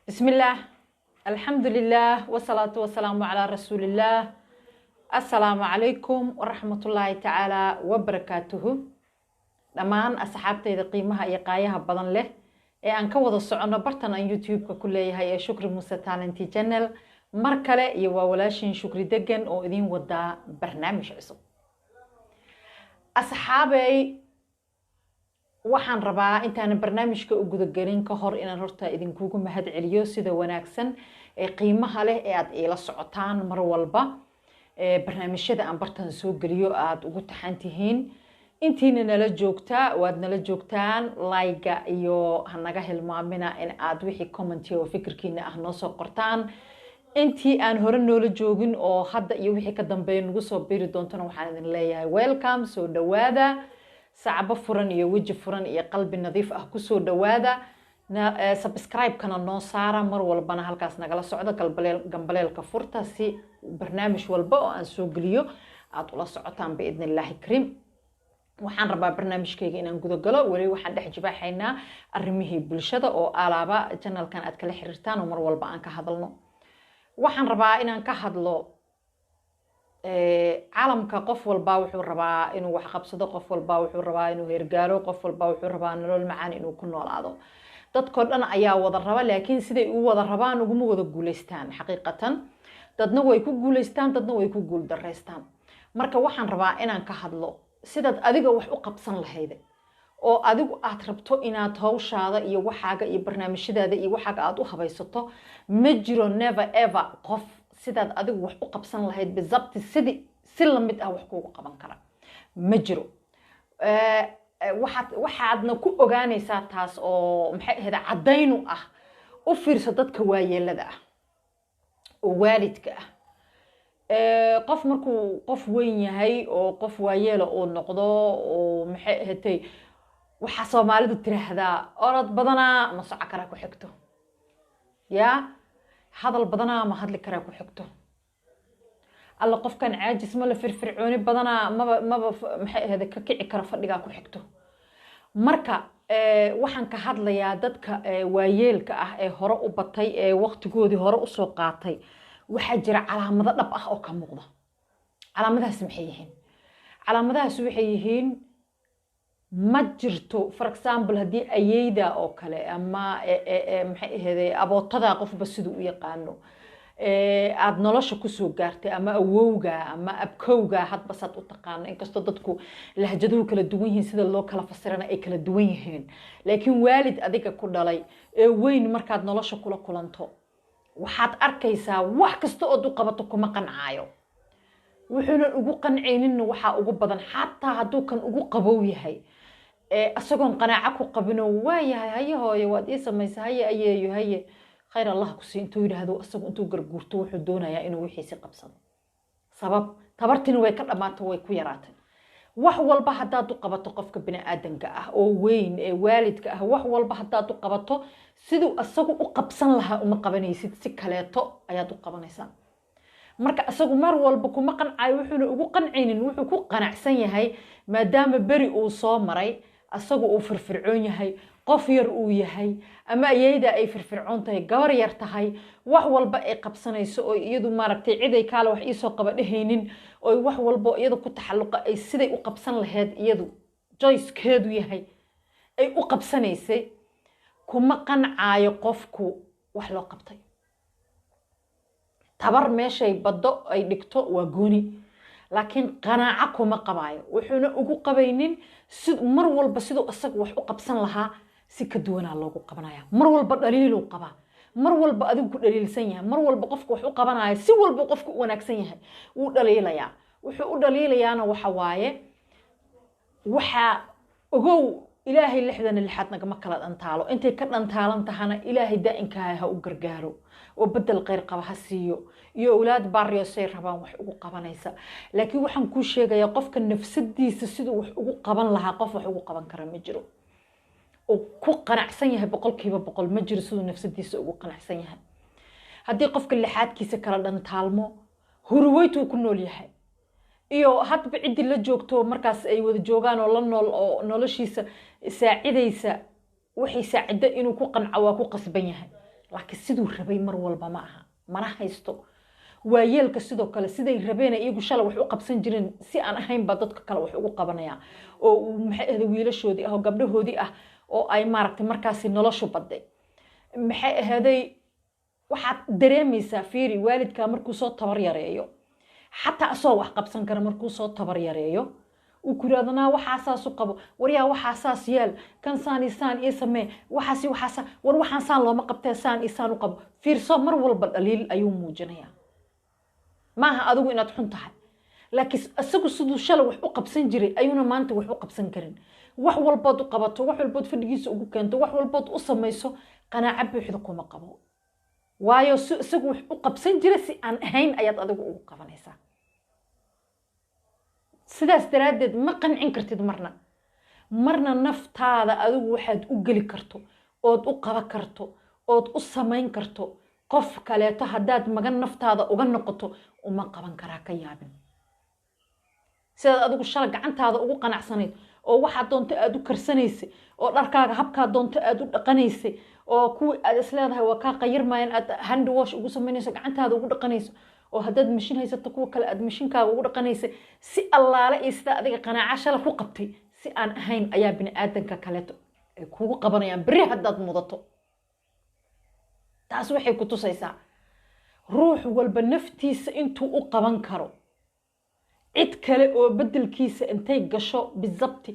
بسم الله الحمد لله والصلاة والسلام على رسول الله السلام عليكم ورحمة الله تعالى وبركاته دمان أصحابتي قيمها يقايها بدن له أن كوض الصعونة برتنا يوتيوب كلها هي شكر موسى تالنتي جنل مركلة يوولاشين شكر دقن أو إذين ودا برنامج عصب أصحابي waxaan rabaa intaan barnaamijka u guda galin ka hor inaan horta idinkugu mahad celiyo sida wanaagsan ee qiimaha leh ee aad ila socotaan mar walba barnaamijyada aan bartan soo galiyo aad ugu taxantihiin intiina nala joogtaa waad nala joogtaan like iyo hanaga hilmaamina in aad wixii comment iyo fikirkiina ah noo soo qortaan intii aan hore noola joogin oo hadda iyo wixii ka dambeeyo nagu soo biiri doontana waxaan idin leeyahay welcome soo dhawaada sacabo furan iyo waji furan iyo qalbi nadiif ah ku soo dhawaada subscribe kana noo saara mar walbana halkaas nagala socdo gambaleelka furta si barnaamij walba oo aan soo galiyo aad ula socotaan biidnillaahi kariim waxaan rabaa barnaamijkayga inaan guda galo wali waxaan dhex jibaaxaynaa arrimihii bulshada oo alaaba channelkan aad kala xiriirtaan oo mar walba aan ka hadalno waxaan rabaa inaan ka hadlo caalamka qof walba wuxuu rabaa inuu wax qabsado qof walba wuxuu rabaa inuu hergaalo qof walba wuxuu rabaa nolol macaan inuu ku noolaado dadkoo dhan ayaa wada raba laakiin siday u wada rabaan uguma wada guuleystaan xaqiiqatan dadna way ku guuleystaan dadna way ku guul dareystaan marka waxaan rabaa inaan ka hadlo sidaad adiga wax u qabsan lahayd oo adigu aad rabto inaad hawshaada iyo waxaaga iyo barnaamijyadaada iyo waxaaga aad u habaysato ma jiro never ever qof sidaad adigu wax u qabsan lahayd bizabti si la mid ah wax kuugu qaban kara ma jiro waxaadna ku ogaanaysaa taas oo maxay ahayd cadaynu ah u fiirso dadka waayeelada ah oo waalidka ah qof markuu qof weyn yahay oo qof waayeela oo noqdo oo maxay ahayd waxa Soomaalidu tiraahdaa orod badanaa ma soco kara ku xigto yaa hadal badanaa ma hadli karaa ku xigto alla qofkan caajis ma la firfircooni badanaa maba maxay ahayd ka kici kara fadhiga ku xigto marka waxaan ka hadlayaa dadka waayeelka ah ee hore u batay ee waqtigoodii hore u soo qaatay waxa jira calaamado dhab ah oo ka muuqda calaamadahaas maxay yihiin calaamadahaas waxay yihiin ma jirto for example hadii ayeyda oo kale ama maxay ahayd abootada qofba sidoo u yaqaano aad nolosha ku soo gaartay ama awowga ama abkowga hadba sad u taqaan inkastoo dadku lahjaduhu kala duwan yihiin sida loo kala fasirana ay kala duwan yihiin laakiin waalid adiga ku dhalay ee weyn markaad nolosha kula kulanto waxaad arkaysaa wax kasta oo du qabato kuma qancaayo wuxuuna ugu qanceynin waxa ugu badan xataa hadduu kan ugu qabow yahay asagoon qanaaco ku qabino waayahay haye hooyo waad ii samaysay haye ayeeyo haye khayr allah ku sii intuu yiraahdo asagu intuu garguurto wuxuu doonayaa inuu wixiisi qabsado sabab tabartina way ka dhamaato way ku yaraatay wax walba haddaad u qabato qofka bini aadanka ah oo weyn ee waalidka ah wax walba haddaad u qabato siduu asagu u qabsan lahaa uma qabanaysid si kaleeto ayaad u qabanaysaa marka asagu mar walba kuma qancay wuxuuna ugu qanceynin wuxuu ku qanacsan yahay maadaama bari uu soo maray asagu uu firfircoon yahay qof yar uu yahay ama ayeyda ay firfircoon tahay gabar yar tahay wax walba ay qabsanayso oo iyadu maaragtay cid ay kaala wax isoo qaba dhehaynin oo wax walba iyadu ku taxalluqa ay siday u qabsan lahayd iyadu joyskeedu yahay ay u qabsanaysay kuma qancaayo qofku wax loo qabtay tabar meeshay baddo ay dhigto waa gooni laakiin qanaaco kuma qabaayo wuxuuna ugu qabaynin mar walba sidoo asagu wax u qabsan lahaa si ka duwanaa loogu qabanaya mar walba dhaliiluu qabaa mar walba adigu ku dhaliilsan yahay mar walba qofku wax u qabanayo si walba qofku u wanaagsan yahay wuu dhaliilayaa wuxuu u dhaliilayaana waxa waaye waxa ogow ilaahay lixdan lixaad nagama kala dhantaalo intay ka dhantaalan tahana ilaahay daa'inkaa ha u gargaaro oo bedel khayr qaba ha siiyo iyo awlaad baariyo say rabaan wax ugu qabanaysa laakiin waxaan ku sheegayaa qofka nafsadiisa sidoo wax ugu qaban lahaa qof wax ugu qaban kara ma jiro ku qanacsan yahay boqolkiiba boqol ma jiro siduu nafsadiisa ugu qanacsan yahay haddii qofka lixaadkiisa kala dhantaalmo huruweytuu ku nool yahay iyo hadba ciddii la joogto markaas ay wada joogaan oo la nool oo noloshiisa saacidaysa waxay saacida inuu ku qanco waa ku qasban yahay laakiin siduu rabay mar walba ma aha mana haysto waayeelka sidoo kale siday rabeen iyagu shalay wax u qabsan jireen si aan ahayn ba dadka kale wax ugu qabanaya oo maxay ahayd wiilashoodii ah oo gabdhahoodii ah oo ay maaragtay markaasi noloshu baday maxay ahaday waxaad dareemaysaa fiiri waalidka markuu soo tabar yareeyo xataa asoo wax qabsan kara markuu soo tabar yareeyo uu ku yiraahdanaa waxaasaas u qabo waryaa waxaasaas yeel kan saan iyo samee waxaas war waxaan saan looma qabtee saan u qabo fiirso mar walba dhaliil ayuu muujinayaa maaha adigu inaad xun tahay laakiin asagu siduu shalay wax u qabsan jiray ayuuna maanta wax u qabsan karin wax walbood u qabato wax walbood fadhigiisa ugu keento wax walbood u samayso qanaaco buuxda kuma qabo waayo isagu wax u qabsan jiray si aan ahayn ayaad adigu ugu qabanaysaa sidaas daraaddeed ma qancin kartid marna naftaada adigu waxaad u geli karto ood u qaban karto ood u samayn karto qof kaleeto haddaad magan naftaada uga noqoto uma qaban karaa ka yaabin sidaad adigu shalay gacantaada ugu qanacsanayd oo waxaad doonto aad u karsanaysay oo dharkaaga habkaa doonto aad u dhaqanaysay oo kuwii aad isleedahay waa kaa qayirmayaan aad hand wash ugu samaynayso gacantaada ugu dhaqanayso oo haddaad mashin haysato kuwa kale aad mashinkaaga ugu dhaqanaysay si allaale iyo sida adiga qanaaco shalay ku qabtay si aan ahayn ayaa bini aadanka kaleeto ay kugu qabanayaan beri haddaad mudato taas waxay ku tusaysaa ruux walba naftiisa intuu u qaban karo cid kale oo bedelkiisa intay gasho bizabti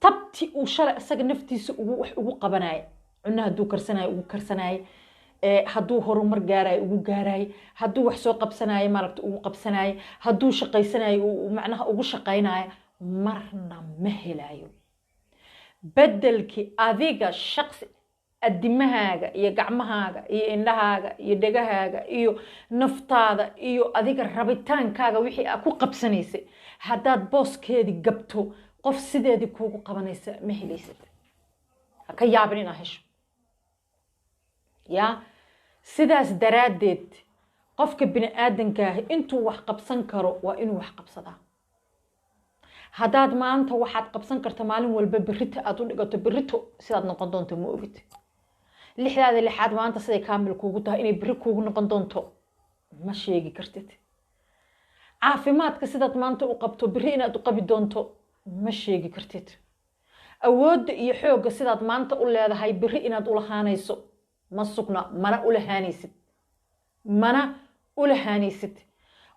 tabti uu shalay asaga naftiisa wax ugu qabanaya cunno hadduu karsanayo ugu karsanayo hadduu horumar gaarayo ugu gaarayo hadduu wax soo qabsanayo maaragta ugu qabsanayo hadduu shaqaysanayo macnaha ugu shaqaynayo marna ma helayo bedelkii adiga shaqsi adimahaaga iyo gacmahaaga iyo indhahaaga iyo dhegahaaga iyo naftaada iyo adiga rabitaankaaga wixii aad ku qabsanaysay haddaad booskeedii gabto qof sideedii kuugu qabanaysa ma helaysad ha ka yaabin inaad hesho yaa sidaas daraaddeed qofka bini aadankaah intuu wax qabsan karo waa inuu wax qabsadaa haddaad maanta waxaad qabsan karta maalin walba berrito aad u dhigato berrito sidaad noqon doonto ma ogid lixdaada lixaad maanta siday kaamil kuugu tahay inay berri kuugu noqon doonto ma sheegi kartid caafimaadka sidaad maanta u qabto berri inaad u qabi doonto ma sheegi kartid awoodda iyo xoogga sidaad maanta u leedahay berri inaad u lahaanayso ma sugna mana u lahaanaysid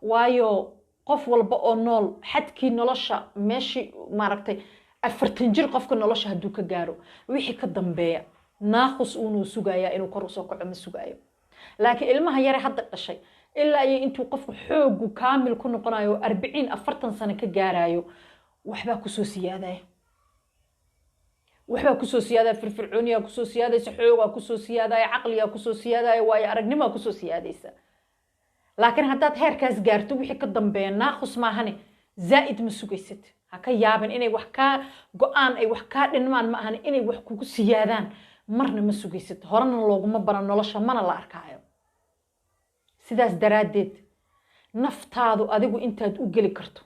waayo qof walba oo nool xadkii nolosha meeshii maaragtay 40 jir qofka nolosha hadduu ka gaaro wixii ka dambeeya naaqus uunuu sugayaa inuu kor usoo kaco ma sugaayo laakiin ilmaha yare hadda dhashay ilaa iyo intuu qofku xoogu kaamil ku noqonayo 40 sano ka gaarayo waxbaa kusoo siyaadaya firfircooniyaa kusoo siyaadaysa xoogaa kusoo siyaadaya caqligaa kusoo siyaadaya waayo aragnimaa kusoo siyaadaysa laakiin haddaad heerkaas gaarto wixii ka dambeeya naaqus maahane zaa'id ma sugaysid ha ka yaabin inay wax kaa go-aan ay wax kaa dhinmaan ma ahane inay wax kugu siyaadaan marna ma sugaysid horena looguma baran nolosha mana la arkaayo sidaas daraaddeed naftaadu adigu intaad u geli karto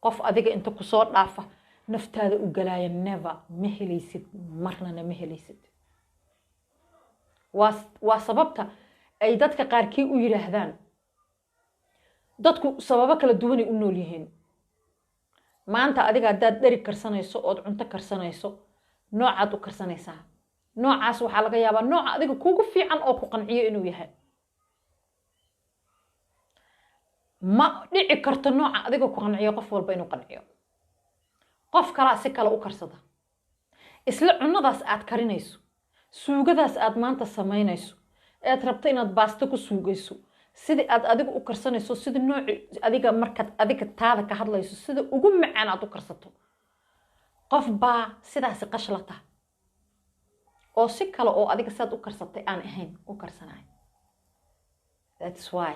qof adiga inta kusoo dhaafa naftaada u galaaya never ma helaysid marnana ma helaysid waa sababta ay dadka qaarkii u yiraahdaan dadku sababo kala duwan ay u nool yihiin maanta adiga haddaad dhari karsanayso ood cunto karsanayso noocaad u karsanaysaa noocaas waxaa laga yaabaa nooca adiga kugu fiican oo ku qanciyo inuu yahay ma dhici karto nooca adiga ku qanciyo qof walba inuu qanciyo qof kalaa si kale u karsada isla cunadaas aad karinayso suugadaas aad maanta samaynayso aad rabto inaad baasto ku suugayso sidii aad adiga u karsanayso sida nooci adiga markaad adiga taada ka hadlayso sida ugu macaan aad u karsato qof baa sidaas qashlata oo si kale oo adiga saad u karsatay aan ahayn u karsanaay that's why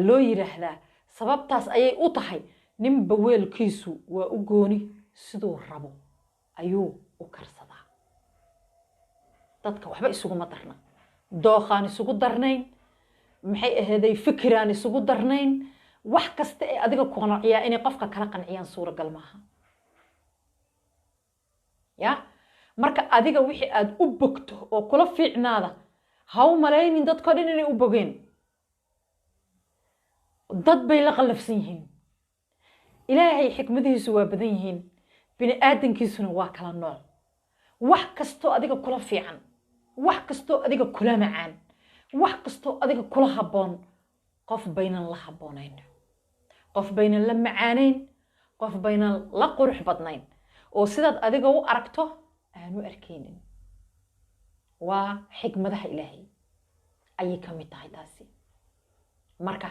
loo yiraahdaa sababtaas ayay u tahay ninba weelkiisu waa u gooni sidoo rabo ayuu u karsadaa dadka waxba isuguma darna dooqaan isugu darnayn maxay ahaday fikiraan isugu darnayn wax kasta ee adiga ku qanciyaa inay qofka kala qanciyaan suuragal maaha ya marka adiga wixii aad u bogto oo kula fiicnaada ha u malaynin dadkoo dhan inay u bogeen dad bay la qallafsan yihiin ilaahay xikmadihiisu waa badan yihiin bini aadankiisuna waa kala nooc wax kastoo adiga kula fiican wax kastoo adiga kula macaan wax kastoo adiga kula habboon qof baynan la habboonayn qof baynan la macaanayn qof baynan la qurux badnayn oo sidaad adiga u aragto aanu arkaynin waa xikmadaha ilaahay ayay ka mid tahay taasi marka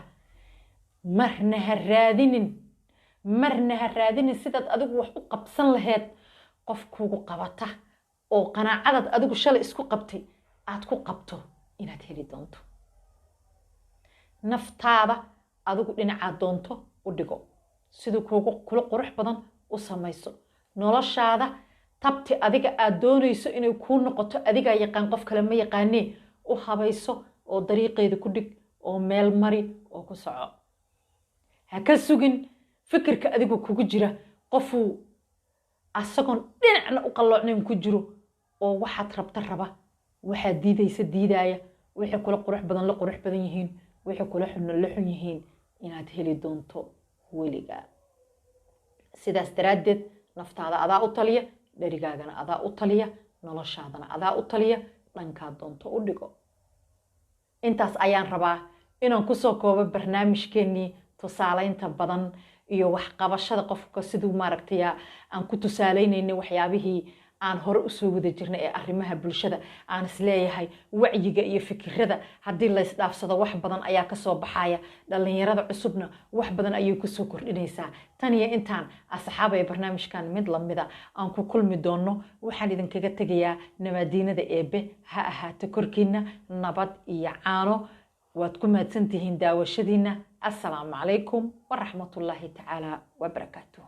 marna ha raadinin sidaad adigu wax u qabsan laheed qof kuugu qabata oo qanaacadaad adigu shalay isku qabtay aad ku qabto inaad heli doonto naftaada adigu dhinacaad doonto u dhigo siduu kula qurux badan u samayso noloshaada tabti adiga aad doonayso inay kuu noqoto adigaa yaqaan qof kale ma yaqaanee u habayso oo dariiqeeda ku dhig oo meel mari oo ku soco ha ka sugin fikirka adigu kugu jira qofuu asagoon dhinacna u qalloocnayn ku jiro oo waxaad rabta raba waxaad diidaysa diidaaya wixii kula qurux badan la qurux badan yihiin wixii kula xunna la xun yihiin inaad heli doonto weligaa sidaas daraaddeed naftaada adaa u taliya dherigaagana adaa u taliya noloshaadana adaa u taliya dhankaad doonto u dhigo intaas ayaan rabaa inaan kusoo koobo barnaamijkeennii tusaalaynta badan iyo waxqabashada qofka siduu maaragtay aan ku tusaalaynayna waxyaabihii aan hore usoo wada jirnay ee arrimaha bulshada aan isleeyahay wacyiga iyo fikirada haddii laysdhaafsado wax badan ayaa kasoo baxaya dhalinyarada cusubna wax badan ayay kusoo kordhinaysaa tan iyo intaan asxaab ee barnaamijkan mid lamida aan ku kulmi doono waxaan idinkaga tegayaa nabaadiinada eebe ha ahaato korkiina nabad iyo caano waad ku mahadsantihiin daawashadiina assalaamu calaykum waraxmatullaahi tacaala wabarakaatuh